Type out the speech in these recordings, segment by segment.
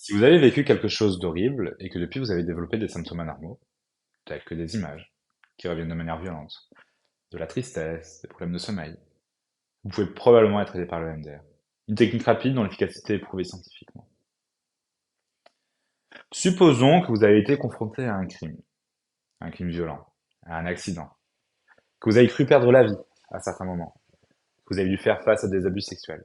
Si vous avez vécu quelque chose d'horrible et que depuis vous avez développé des symptômes anormaux, tels que des images qui reviennent de manière violente, de la tristesse, des problèmes de sommeil, vous pouvez probablement être aidé par le MDR. Une technique rapide dont l'efficacité est prouvée scientifiquement. Supposons que vous avez été confronté à un crime violent, à un accident, que vous avez cru perdre la vie à certains moments, que vous avez dû faire face à des abus sexuels.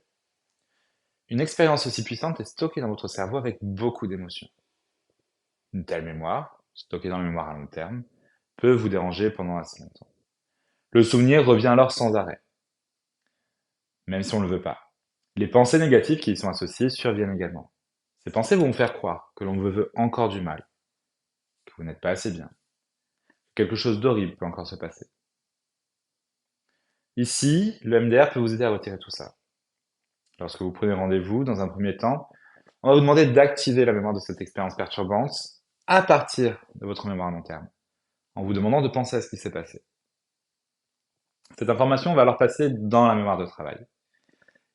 Une expérience aussi puissante est stockée dans votre cerveau avec beaucoup d'émotions. Une telle mémoire, stockée dans la mémoire à long terme, peut vous déranger pendant assez longtemps. Le souvenir revient alors sans arrêt, même si on ne le veut pas. Les pensées négatives qui y sont associées surviennent également. Ces pensées vont vous faire croire que l'on vous veut encore du mal, que vous n'êtes pas assez bien, que quelque chose d'horrible peut encore se passer. Ici, le MDR peut vous aider à retirer tout ça. Lorsque vous prenez rendez-vous, dans un premier temps, on va vous demander d'activer la mémoire de cette expérience perturbante à partir de votre mémoire à long terme, en vous demandant de penser à ce qui s'est passé. Cette information va alors passer dans la mémoire de travail.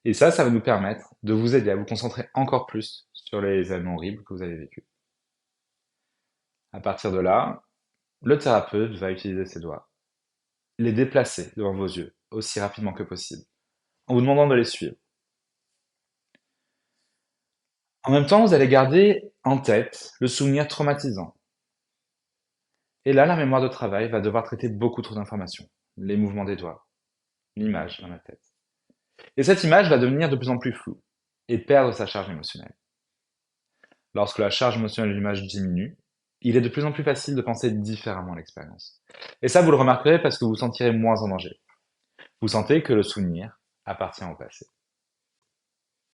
Et ça va nous permettre de vous aider à vous concentrer encore plus sur les événements horribles que vous avez vécus. À partir de là, le thérapeute va utiliser ses doigts, les déplacer devant vos yeux aussi rapidement que possible, en vous demandant de les suivre. En même temps, vous allez garder en tête le souvenir traumatisant. Et là, la mémoire de travail va devoir traiter beaucoup trop d'informations. Les mouvements des doigts, l'image dans la tête. Et cette image va devenir de plus en plus floue et perdre sa charge émotionnelle. Lorsque la charge émotionnelle de l'image diminue, il est de plus en plus facile de penser différemment à l'expérience. Et ça, vous le remarquerez parce que vous vous sentirez moins en danger. Vous sentez que le souvenir appartient au passé.